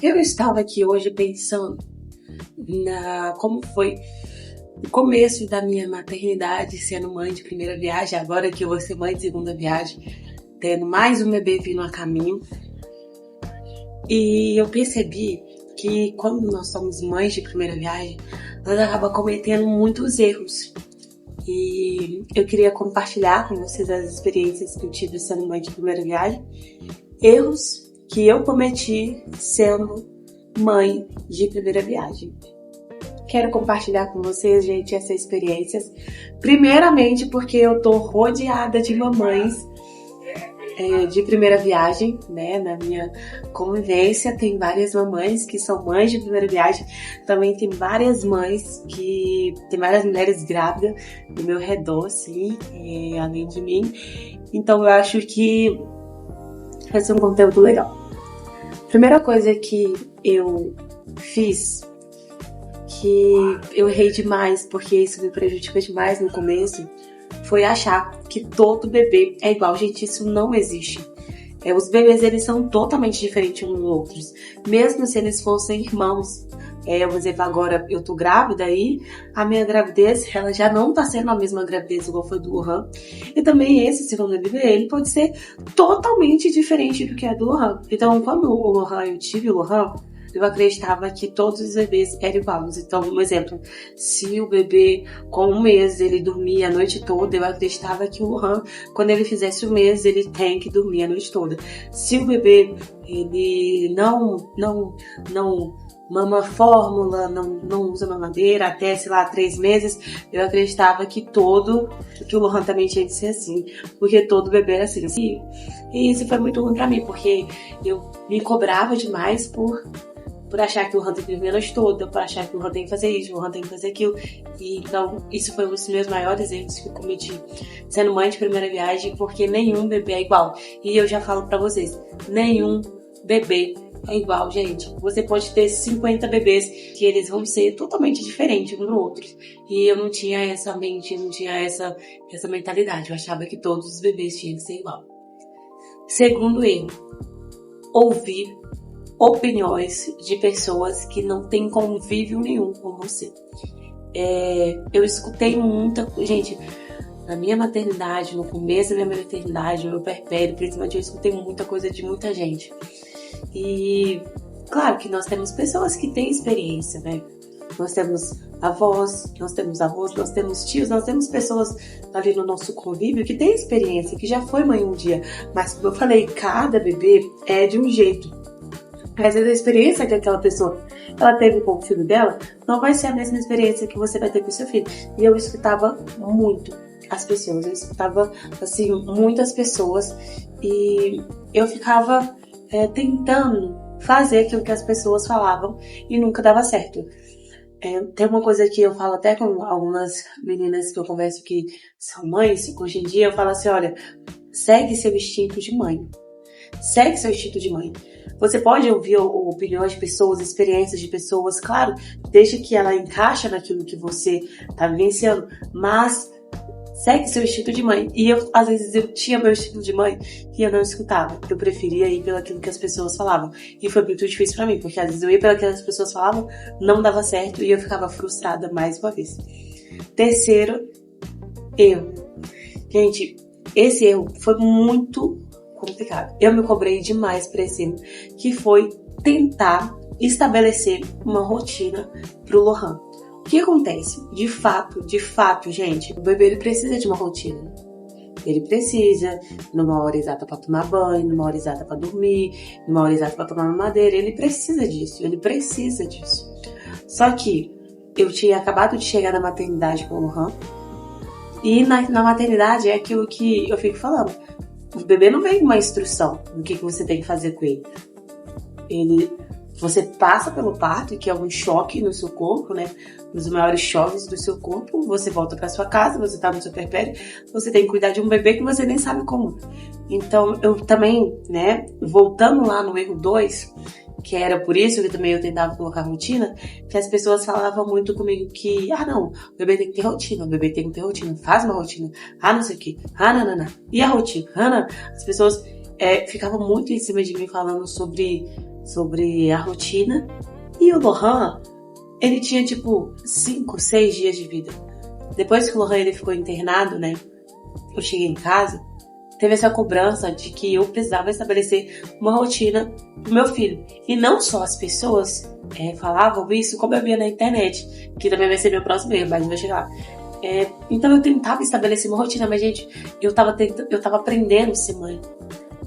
Eu estava aqui hoje pensando como foi o começo da minha maternidade, sendo mãe de primeira viagem, agora que eu vou ser mãe de segunda viagem, tendo mais um bebê vindo a caminho. E eu percebi que quando nós somos mães de primeira viagem, nós acabamos cometendo muitos erros. E eu queria compartilhar com vocês as experiências que eu tive sendo mãe de primeira viagem. Erros que eu cometi sendo mãe de primeira viagem. Quero compartilhar com vocês, gente, essas experiências. Primeiramente porque eu tô rodeada de mamães de primeira viagem, né? Na minha convivência tem várias mamães que são mães de primeira viagem. Também tem várias mães tem várias mulheres grávidas no meu redor, assim, além de mim. Então eu acho que vai ser um conteúdo legal. Primeira coisa que eu fiz, que eu errei demais, porque isso me prejudicou demais no começo, foi achar que todo bebê é igual. Gente, isso não existe. Os bebês, eles são totalmente diferentes uns dos outros, mesmo se eles fossem irmãos. Por exemplo, agora eu tô grávida e a minha gravidez, ela já não tá sendo a mesma gravidez igual foi do Lohan. E também esse segundo bebê, ele pode ser totalmente diferente do que é do Lohan. Então, quando eu tive o Lohan, eu acreditava que todos os bebês eram iguais. Então, um exemplo, se o bebê com 1 mês ele dormia a noite toda, eu acreditava que o Lohan, quando ele fizesse 1 mês, ele tem que dormir a noite toda. Se o bebê ele não mama fórmula, não usa mamadeira até, 3 meses, eu acreditava que o Lohan também tinha que ser assim, porque todo bebê era assim. E isso foi muito ruim pra mim, porque eu me cobrava demais por achar que o Lohan tem que dormir a noite toda, por achar que o Lohan tem que fazer isso, o Lohan tem que fazer aquilo. E então, isso foi um dos meus maiores erros que eu cometi sendo mãe de primeira viagem, porque nenhum bebê é igual. E eu já falo pra vocês, nenhum bebê é igual, gente. Você pode ter 50 bebês que eles vão ser totalmente diferentes um do outro. E eu não tinha essa mente, não tinha essa mentalidade. Eu achava que todos os bebês tinham que ser igual. Segundo erro, ouvir opiniões de pessoas que não têm convívio nenhum com você. Eu escutei muita... Gente, na minha maternidade, no começo da minha maternidade, no meu puerpério, principalmente, eu escutei muita coisa de muita gente. E claro que nós temos pessoas que têm experiência, né? Nós temos avós, nós temos tios, nós temos pessoas ali no nosso convívio que têm experiência, que já foi mãe um dia. Mas como eu falei, cada bebê é de um jeito. Às vezes a experiência que aquela pessoa ela teve com o filho dela não vai ser a mesma experiência que você vai ter com o seu filho. E eu escutava muito as pessoas, eu escutava assim, muitas pessoas e eu ficava tentando fazer aquilo que as pessoas falavam e nunca dava certo. Tem uma coisa que eu falo até com algumas meninas que eu converso que são mães, hoje em dia eu falo assim, olha, segue seu instinto de mãe. Segue seu instinto de mãe. Você pode ouvir opiniões de pessoas, experiências de pessoas, claro, desde que ela encaixa naquilo que você está vivenciando, mas segue seu instinto de mãe. E às vezes eu tinha meu instinto de mãe e eu não escutava. Eu preferia ir pelo aquilo que as pessoas falavam. E foi muito difícil pra mim, porque às vezes eu ia pelo que as pessoas falavam, não dava certo e eu ficava frustrada mais uma vez. Terceiro erro. Gente, esse erro foi muito complicado. Eu me cobrei demais por esse erro, que foi tentar estabelecer uma rotina pro Lohan. O que acontece? De fato, gente, o bebê ele precisa de uma rotina. Ele precisa, numa hora exata para tomar banho, numa hora exata para dormir, numa hora exata para tomar mamadeira. Ele precisa disso. Só que eu tinha acabado de chegar na maternidade com o Lohan. E na maternidade é aquilo que eu fico falando. O bebê não vem com uma instrução do que você tem que fazer com ele. Você passa pelo parto, que é um choque no seu corpo, né? Um dos maiores choques do seu corpo. Você volta para sua casa, você tá no seu puerpério, você tem que cuidar de um bebê que você nem sabe como. Então, eu também, né? Voltando lá no erro 2, que era por isso que também eu tentava colocar rotina, que as pessoas falavam muito comigo que, não, o bebê tem que ter rotina, faz uma rotina, não sei o que, não. E a rotina, as pessoas ficavam muito em cima de mim falando sobre sobre a rotina. E o Lohan, ele tinha 5, 6 dias de vida. Depois que o Lohan ele ficou internado, né? Eu cheguei em casa, teve essa cobrança de que eu precisava estabelecer uma rotina pro meu filho. E não só as pessoas falavam isso, como eu via na internet, que também vai ser meu próximo erro, mas vai chegar lá. Então eu tentava estabelecer uma rotina, mas gente, eu tava aprendendo a ser mãe,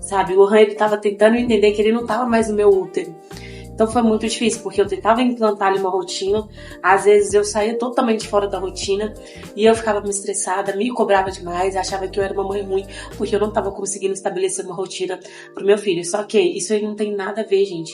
sabe? O Lohan, ele tava tentando entender que ele não tava mais no meu útero. Então foi muito difícil, porque eu tentava implantar ali uma rotina, às vezes eu saía totalmente fora da rotina e eu ficava me estressada, me cobrava demais, achava que eu era uma mãe ruim, porque eu não estava conseguindo estabelecer uma rotina pro meu filho. Só que isso aí não tem nada a ver, gente.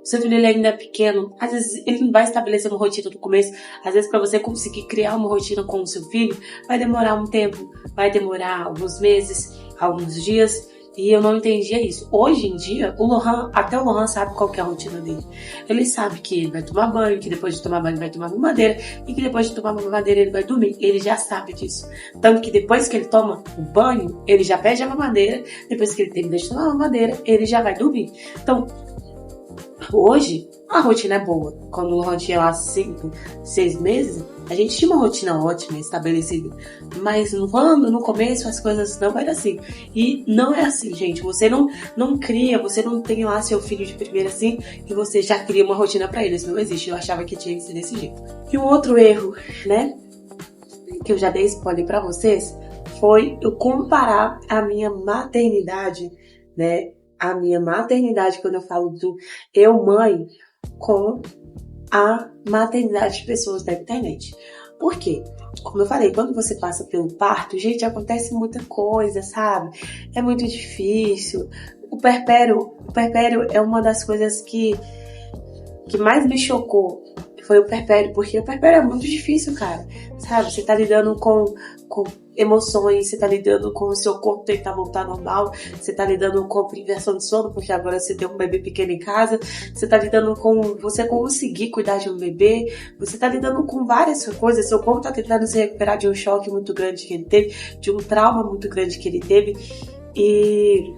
Seu filho ele ainda é pequeno, às vezes ele não vai estabelecer uma rotina no começo, às vezes para você conseguir criar uma rotina com o seu filho, vai demorar um tempo, vai demorar alguns meses, alguns dias. E eu não entendia isso. Hoje em dia, até o Lohan sabe qual que é a rotina dele. Ele sabe que ele vai tomar banho, que depois de tomar banho ele vai tomar mamadeira e que depois de tomar mamadeira ele vai dormir. Ele já sabe disso. Tanto que depois que ele toma o banho, ele já pede a mamadeira. Depois que ele termina de tomar a mamadeira, ele já vai dormir. Então, hoje, a rotina é boa. Quando o Lohan tinha lá 5, 6 meses, a gente tinha uma rotina ótima, estabelecida. Mas no começo, as coisas não eram assim. E não é assim, gente. Você não cria, você não tem lá seu filho de primeira assim, e você já cria uma rotina pra ele. Isso não existe. Eu achava que tinha que ser desse jeito. E um outro erro, né, que eu já dei spoiler pra vocês, foi eu comparar a minha maternidade, né, a minha maternidade, quando eu falo do eu mãe, com a maternidade de pessoas da internet. Por quê? Como eu falei, quando você passa pelo parto, gente, acontece muita coisa, sabe? É muito difícil. O puerpério é uma das coisas que mais me chocou. Foi o puerpério, porque o puerpério é muito difícil, cara. Sabe? Você tá lidando com emoções, você tá lidando com o seu corpo tentar voltar normal, você tá lidando com privação de sono, porque agora você tem um bebê pequeno em casa, você tá lidando com você conseguir cuidar de um bebê, você tá lidando com várias coisas, seu corpo tá tentando se recuperar de um choque muito grande que ele teve, de um trauma muito grande que ele teve, e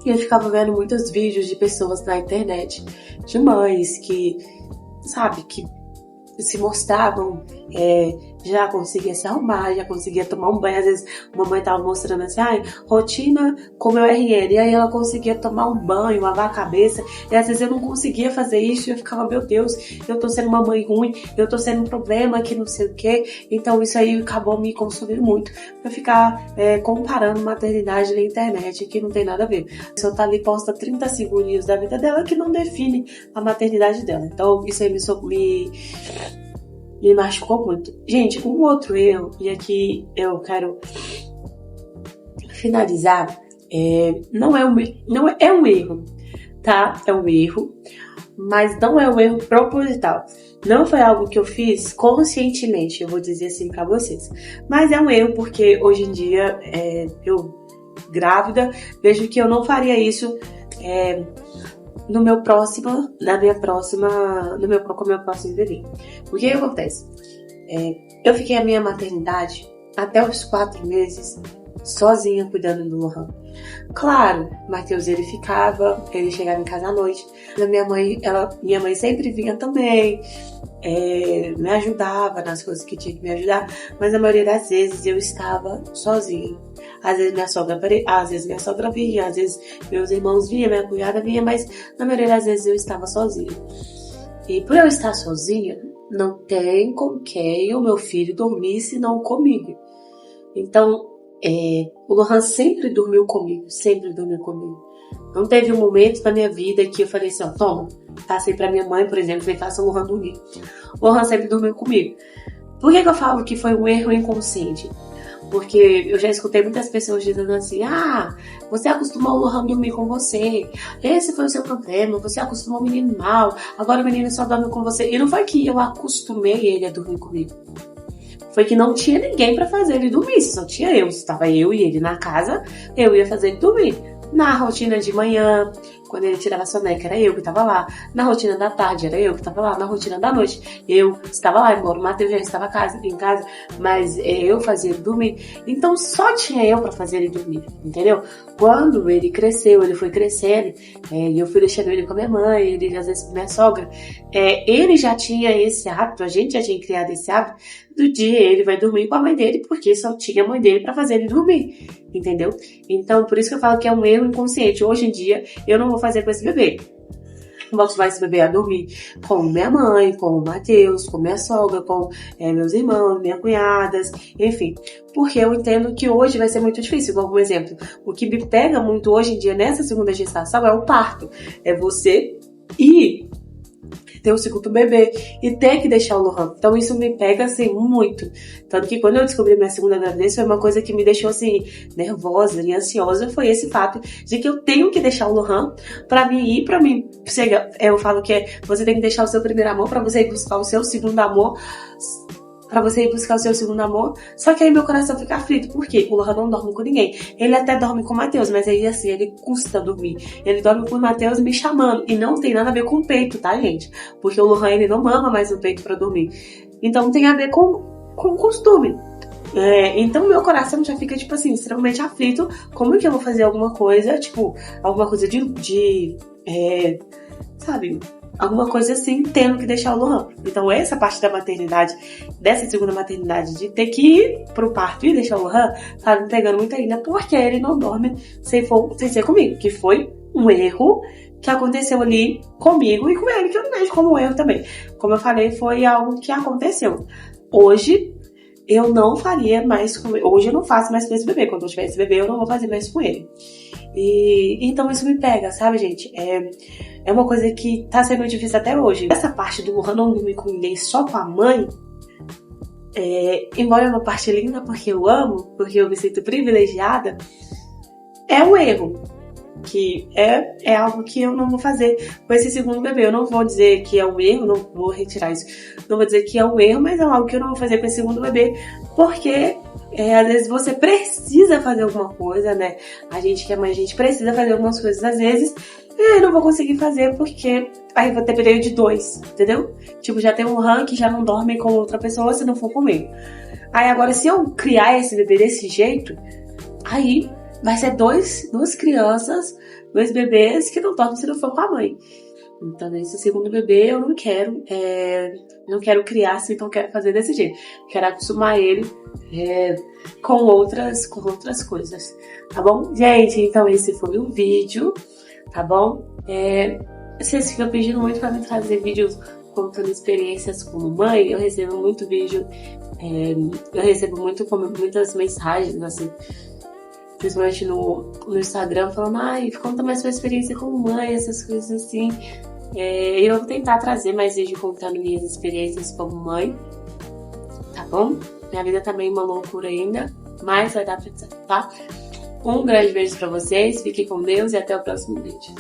eu ficava vendo muitos vídeos de pessoas na internet, de mães que, sabe, que se mostravam, já conseguia se arrumar, já conseguia tomar um banho. Às vezes uma mãe tava mostrando assim, rotina com meu RN, e aí ela conseguia tomar um banho, lavar a cabeça, e às vezes eu não conseguia fazer isso, e eu ficava, meu Deus, eu tô sendo uma mãe ruim, eu tô sendo um problema que não sei o que. Então isso aí acabou me consumindo muito, pra ficar comparando maternidade na internet, que não tem nada a ver. A pessoa tá ali, posta 30 segundos da vida dela, que não define a maternidade dela. Então isso aí me machucou muito. Gente, um outro erro, e aqui eu quero finalizar, não é um erro, tá? É um erro, mas não é um erro proposital. Não foi algo que eu fiz conscientemente, eu vou dizer assim pra vocês. Mas é um erro porque hoje em dia, eu grávida, vejo que eu não faria isso com o meu próximo bebê. O que acontece? Eu fiquei a minha maternidade até os 4 meses sozinha cuidando do Lohan. Claro, Matheus ele chegava em casa à noite. Minha mãe sempre vinha também, me ajudava nas coisas que tinha que me ajudar, mas a maioria das vezes eu estava sozinha. Às vezes minha sogra vinha, às vezes meus irmãos vinham, minha cunhada vinha, mas na maioria das vezes eu estava sozinha. E por eu estar sozinha, não tem com quem o meu filho dormisse não comigo. Então, o Lohan sempre dormiu comigo. Não teve um momento na minha vida que eu falei assim, toma, passei pra minha mãe, por exemplo, falei, faça o Lohan dormir. O Lohan sempre dormiu comigo. Por que eu falo que foi um erro inconsciente? Porque eu já escutei muitas pessoas dizendo assim, você acostumou o Lohan a dormir com você, esse foi o seu problema, você acostumou o menino mal, agora o menino só dorme com você. E não foi que eu acostumei ele a dormir comigo. Foi que não tinha ninguém pra fazer ele dormir, só tinha eu. Estava eu e ele na casa, eu ia fazer ele dormir. Na rotina de manhã, Quando ele tirava a soneca, era eu que tava lá. Na rotina da tarde, era eu que tava lá. Na rotina da noite, eu estava lá. Embora o Matheus já estava em casa, mas eu fazia ele dormir. Então só tinha eu pra fazer ele dormir, entendeu? Quando ele cresceu, ele foi crescendo, e eu fui deixando ele com a minha mãe, ele às vezes com a minha sogra, ele já tinha esse hábito, a gente já tinha criado esse hábito, do dia ele vai dormir com a mãe dele, porque só tinha a mãe dele pra fazer ele dormir, entendeu? Então, por isso que eu falo que é um erro inconsciente. Hoje em dia, eu não vou fazer com esse bebê. Eu vou levar esse bebê a dormir com minha mãe, com o Matheus, com minha sogra, com meus irmãos, minhas cunhadas, enfim. Porque eu entendo que hoje vai ser muito difícil. Igual, por exemplo, o que me pega muito hoje em dia nessa segunda gestação é o parto. É você ir ter o segundo bebê e ter que deixar o Lohan. Então isso me pega assim muito. Tanto que quando eu descobri minha segunda gravidez foi uma coisa que me deixou assim nervosa e ansiosa, foi esse fato de que eu tenho que deixar o Lohan pra mim ir, pra mim chegar. Eu falo que você tem que deixar o seu primeiro amor pra você ir buscar o seu segundo amor. Pra você ir buscar o seu segundo amor. Só que aí meu coração fica aflito. Por quê? O Lohan não dorme com ninguém. Ele até dorme com o Matheus, mas aí assim, ele custa dormir. Ele dorme com o Matheus me chamando. E não tem nada a ver com o peito, tá, gente? Porque o Lohan, ele não mama mais o peito pra dormir. Então tem a ver com o costume. Então meu coração já fica, tipo assim, extremamente aflito. Como que eu vou fazer alguma coisa, tipo, alguma coisa sabe? Alguma coisa assim, tendo que deixar o Lohan. Então essa parte da maternidade, dessa segunda maternidade, de ter que ir pro parto e deixar o Lohan, tá me pegando muito ainda, porque ele não dorme sem ser comigo, que foi um erro que aconteceu ali comigo e com ele, que eu não vejo como um erro também. Como eu falei, foi algo que aconteceu. Hoje, eu não faria mais com ele. Hoje eu não faço mais com esse bebê. Quando eu tiver esse bebê, eu não vou fazer mais com ele. Então isso me pega, sabe, gente? É uma coisa que tá sendo difícil até hoje. Essa parte do Lohan não dormir com ninguém, só com a mãe, embora é uma parte linda porque eu amo, porque eu me sinto privilegiada, é um erro. Que é algo que eu não vou fazer com esse segundo bebê. Eu não vou dizer que é um erro, não vou retirar isso. Não vou dizer que é um erro, mas é algo que eu não vou fazer com esse segundo bebê, porque às vezes você precisa fazer alguma coisa, né? A gente que é mãe, a gente precisa fazer algumas coisas às vezes, e eu não vou conseguir fazer porque aí vou ter bebê de 2, entendeu? Tipo, já tem um Lohan que já não dorme com outra pessoa se não for comigo. Aí agora, se eu criar esse bebê desse jeito, aí vai ser duas crianças, 2 bebês que não dormem se não for com a mãe. Então, esse segundo bebê eu não quero. Não quero criar assim, então quero fazer desse jeito. Quero acostumar ele com outras coisas. Tá bom? Gente, então esse foi o vídeo. Tá bom? Vocês ficam pedindo muito pra me trazer vídeos contando experiências como mãe. Eu recebo muito vídeo. Eu recebo muitas mensagens, assim, principalmente no Instagram, falando, conta mais sua experiência como mãe, essas coisas assim. Eu vou tentar trazer mais vídeo contando minhas experiências como mãe, tá bom? Minha vida tá meio uma loucura ainda, mas vai dar pra, tá? Um grande beijo pra vocês, fiquem com Deus e até o próximo vídeo.